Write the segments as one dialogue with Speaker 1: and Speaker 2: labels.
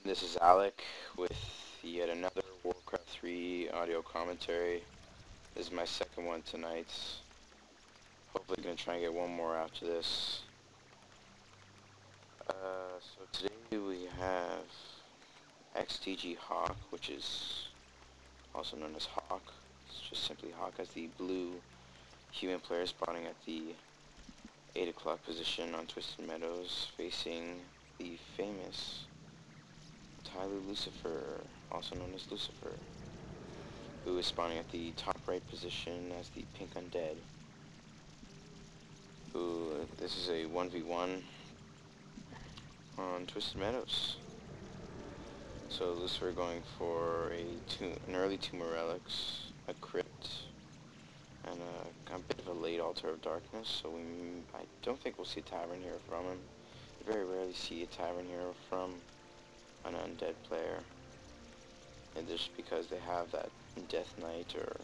Speaker 1: This is Alec with yet another Warcraft 3 audio commentary. This is my second one tonight. Hopefully gonna try and get one more after this. So today we have XTG Hawk, which is also known as Hawk. It's just simply Hawk, as the blue human player spawning at the 8 o'clock position on Twisted Meadows, facing the famous Lucifer, also known as Lucifer, who is spawning at the top right position as the pink undead. This is a 1v1 on Twisted Meadows. So Lucifer going for an early Tumor Relics, a crypt, and a bit of a late Altar of Darkness. So I don't think we'll see a Tavern Hero from him. You very rarely see a Tavern Hero from an undead player, and just because they have that Death Knight, or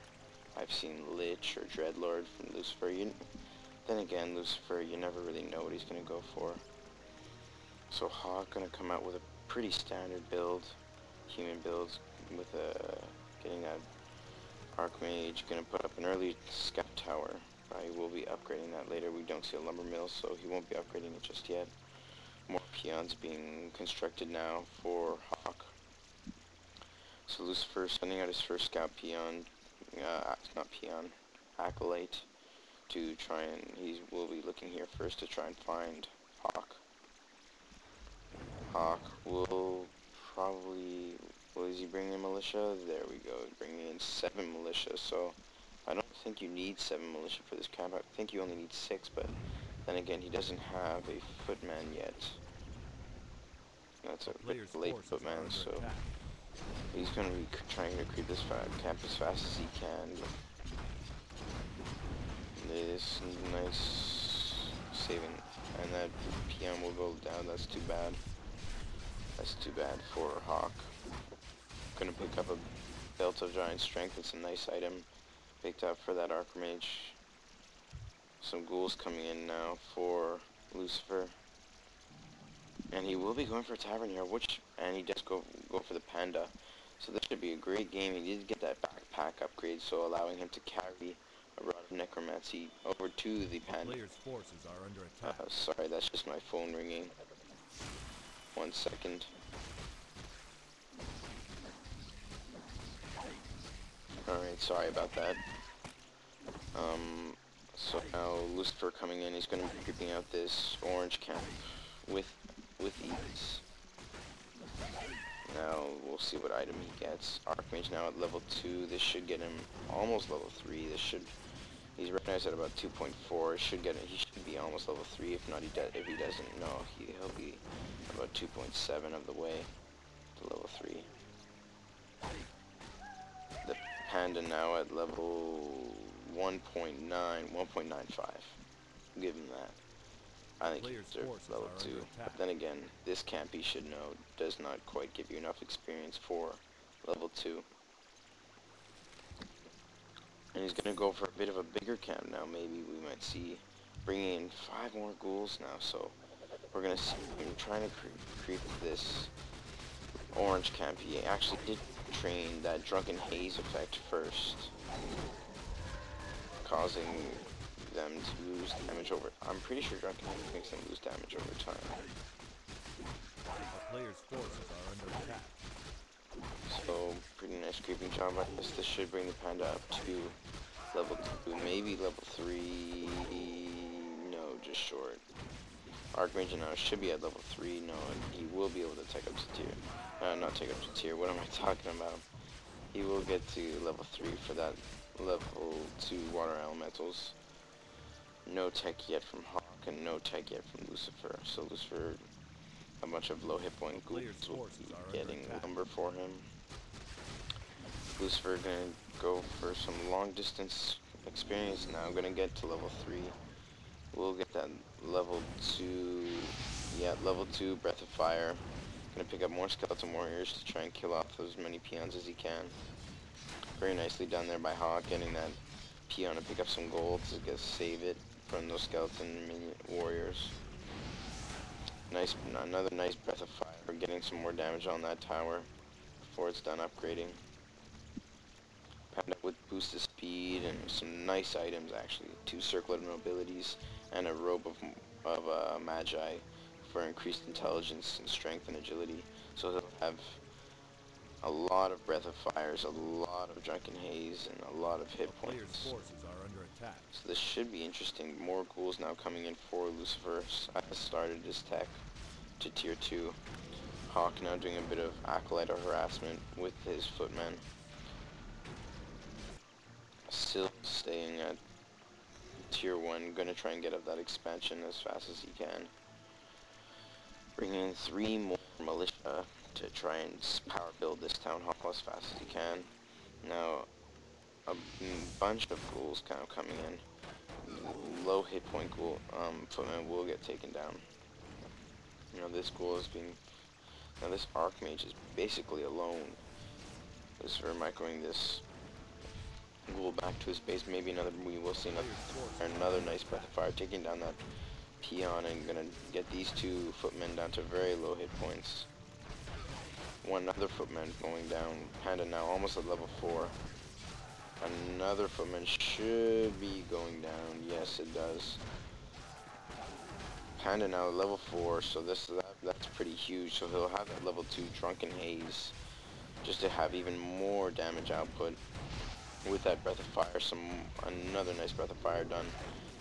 Speaker 1: I've seen Lich or Dreadlord from Lucifer. Then again, Lucifer, you never really know what he's going to go for. So Hawk going to come out with a pretty standard build, human builds, with getting that Archmage, going to put up an early Scout Tower. I will be upgrading that later. We don't see a lumber mill, so he won't be upgrading it just yet. More peons being constructed now for Hawk. So Lucifer sending out his first scout peon, not peon, acolyte, to try and, he will be looking here first to try and find Hawk. Hawk will probably, is he bringing in militia? There we go, bringing in 7 militia. So I don't think you need 7 militia for this camp. I think you only need 6, but then again, he doesn't have a footman yet. That's a late footman, so he's going to be trying to creep this camp as fast as he can. This nice saving, and that PM will go down. That's too bad. That's too bad for Hawk. Going to pick up a Belt of Giant Strength. It's a nice item picked up for that Archmage. Some ghouls coming in now for Lucifer, and he will be going for a Tavern here, and he does go for the Panda. So this should be a great game. He did get that backpack upgrade, so allowing him to carry a Rod of Necromancy over to the Panda.
Speaker 2: Player's forces are under attack.
Speaker 1: Sorry, that's just my phone ringing. 1 second. Alright, sorry about that. So now Lucifer coming in, he's going to be creeping out this orange camp with ease. Now we'll see what item he gets. Archmage now at level 2. This should get him almost level 3. He's recognized at about 2.4. He should be almost level 3. If not, if he doesn't know, he'll be about 2.7 of the way to level 3. The Panda now at level 1.9, 1.95. Give him that. I think he deserves level 2. But then again, this camp, he should know, does not quite give you enough experience for level 2. And he's going to go for a bit of a bigger camp now. Maybe we might see bringing in 5 more ghouls now. So we're going to see him trying to creep this orange camp. He actually did train that Drunken Haze effect first, causing them to lose damage over. I'm pretty sure Drunken Haze makes them lose damage over time.
Speaker 2: The player's forces are under attack.
Speaker 1: So pretty nice creeping job. I guess this should bring the Panda up to level 2, maybe level 3. No, just short. Archmage now should be at level 3. No, and he will be able to take up to tier. Not take up to tier. What am I talking about? He will get to level 3 for that level 2 water elementals. No tech yet from Hawk, and no tech yet from Lucifer. So Lucifer, a bunch of low hit point ghouls will be getting lumber for him. Lucifer gonna go for some long distance experience now. Gonna get to level 3. We'll get that level 2. Yeah, level 2 Breath of Fire. Gonna pick up more Skeleton Warriors to try and kill off as many peons as he can. Very nicely done there by Hawk, getting that peon to pick up some gold to save it from those Skeleton Warriors. Nice, another nice Breath of Fire We're getting some more damage on that tower before it's done upgrading. Panda with boosted speed and some nice items actually. 2 circlet mobilities and a robe of magi for increased intelligence and strength and agility. So he'll have a lot of breath of fires, a lot of drunken haze, and a lot of hit points.
Speaker 2: Players' forces are under attack.
Speaker 1: So this should be interesting. More ghouls now coming in for Lucifer. I started his tech to tier 2. Hawk now doing a bit of acolyte or harassment with his footmen. Still staying at tier 1, gonna try and get up that expansion as fast as he can. Bringing in 3 more militia to try and power build this town hall as fast as he can. Now, a bunch of ghouls kind of coming in. Low hit point ghoul footmen will get taken down. You know, this ghoul is being... Now this archmage is basically alone. This we're microing this ghoul back to his base. Maybe we will see another nice breath of fire taking down that peon and gonna get these 2 footmen down to very low hit points. One other footman going down. Panda now almost at level 4. Another footman should be going down. Yes, it does. Panda now level 4, so that's pretty huge. So he'll have that level 2 drunken haze, just to have even more damage output with that breath of fire. Another nice breath of fire done,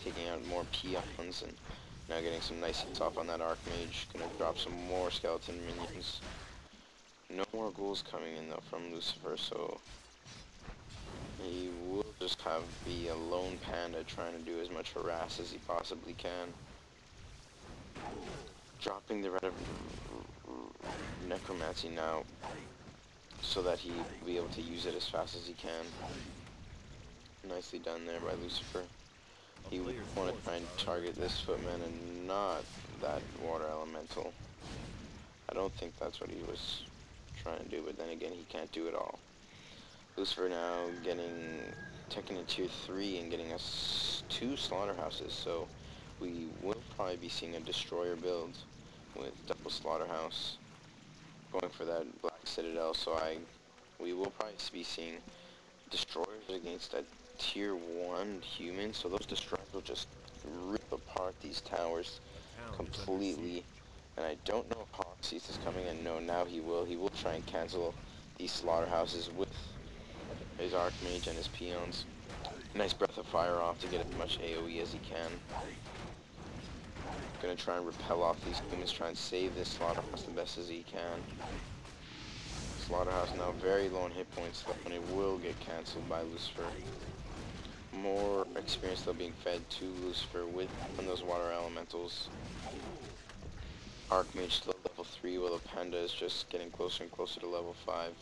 Speaker 1: taking out more peons, and now getting some nice hits off on that archmage. Gonna drop some more skeleton minions. No more ghouls coming in though from Lucifer, so he will just be a lone panda trying to do as much harass as he possibly can. Dropping the red of necromancy now, so that he will be able to use it as fast as he can. Nicely done there by Lucifer. He would want to try and target this footman and not that water elemental. I don't think that's what he was trying to do, but then again, he can't do it all. Lucifer now taking a tier 3 and getting us 2 slaughterhouses, so we will probably be seeing a destroyer build with double slaughterhouse going for that black citadel. So we will probably be seeing destroyers against a tier 1 human, so those destroyers will just rip apart these towers completely. And I don't know if Hawk sees this coming, and no, now he will try and cancel these slaughterhouses with his archmage and his peons. Nice breath of fire off to get as much AoE as he can. Gonna try and repel off these humans, try and save this slaughterhouse the best as he can. Slaughterhouse now very low on hit points, and it will get cancelled by Lucifer. More experience still being fed to Lucifer with those water elementals. Archmage still level 3, while the panda is just getting closer and closer to level 5.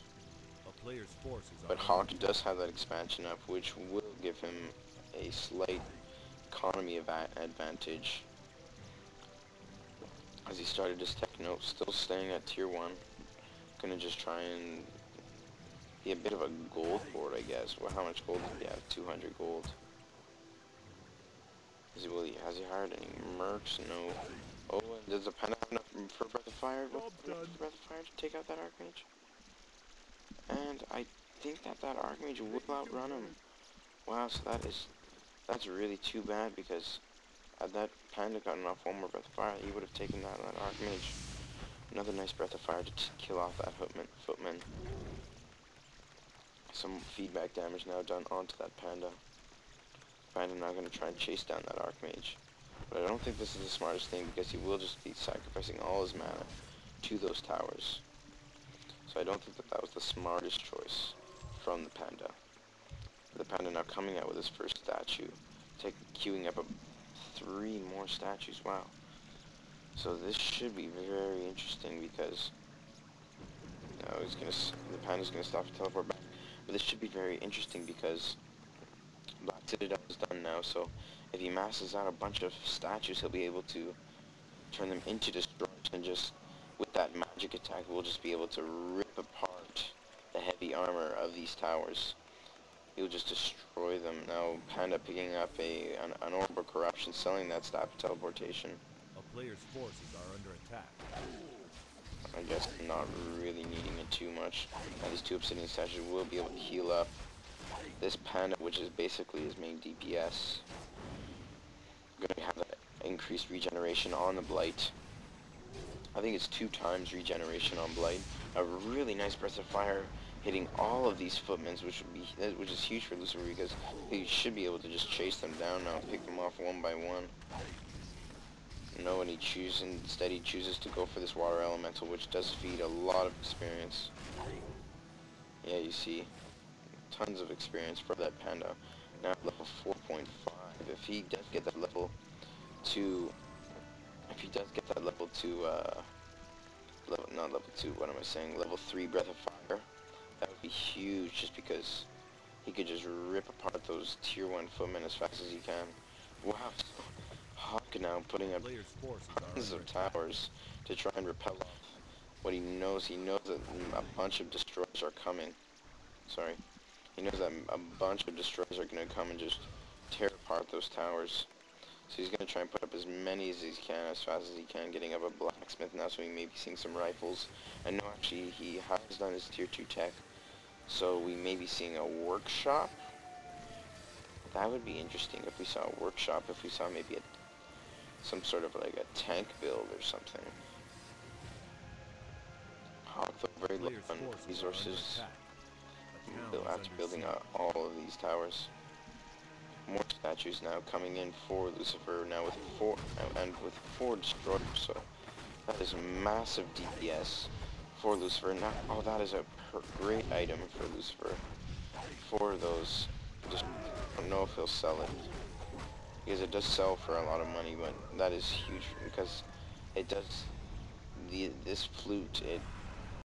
Speaker 2: A player's forces
Speaker 1: But Hawk does have that expansion up, which will give him a slight economy advantage. As he started his tech, note, still staying at tier 1. Gonna just try and be a bit of a gold board, I guess. Well, how much gold did he have? 200 gold. Has he hired any mercs? No. Oh, and does the panda have enough for Breath of Fire? Breath of Fire to take out that Archmage? And I think that Archmage will outrun him. Wow, so that's really too bad, because had that panda gotten off one more Breath of Fire, he would have taken that Archmage. Another nice Breath of Fire to kill off that footman. Some feedback damage now done onto that panda. Panda now going to try and chase down that Archmage. But I don't think this is the smartest thing, because he will just be sacrificing all his mana to those towers. So I don't think that was the smartest choice from the panda. The panda now coming out with his first statue, queuing up 3 more statues. Wow. So this should be very interesting, because the panda's gonna stop to teleport back. But this should be very interesting because Black Citadel is done now. So if he masses out a bunch of statues, he'll be able to turn them into destroyers, and just with that magic attack, we'll just be able to rip apart the heavy armor of these towers. He'll just destroy them. Now Panda picking up an Orb of Corruption, selling that staff of teleportation.
Speaker 2: A player's forces are under attack.
Speaker 1: I guess not really needing it too much. Now these 2 obsidian statues will be able to heal up this panda, which is basically his main DPS. Going to have that increased regeneration on the blight. I think it's 2 times regeneration on blight. A really nice breath of fire hitting all of these footmen, which is huge for Lucifer because he should be able to just chase them down now, pick them off one by one. No, and instead he chooses to go for this water elemental, which does feed a lot of experience. Yeah, you see, tons of experience for that panda. Now level 4.5. If he does get that level 2, not level 2, what am I saying? Level 3 breath of fire. That would be huge, just because he could just rip apart those tier 1 footmen as fast as he can. Wow. Hawk now putting up tons of towers to try and repel off what he knows. He knows that a bunch of destroyers are coming. Sorry. He knows that a bunch of destroyers are going to come and just tear apart those towers. So he's going to try and put up as many as he can, as fast as he can, getting up a blacksmith now, so we may be seeing some rifles. I know actually he has done his tier 2 tech, so we may be seeing a workshop. That would be interesting if we saw a workshop, if we saw maybe some sort of like a tank build or something. Hawk, though, very low on resources. After building all of these towers. More statues now coming in for Lucifer, now with 4 destroyers, so that is massive DPS for Lucifer. Now, oh, that is a great item for Lucifer. For those, just don't know if he'll sell it, because it does sell for a lot of money, but that is huge because it does, this flute, it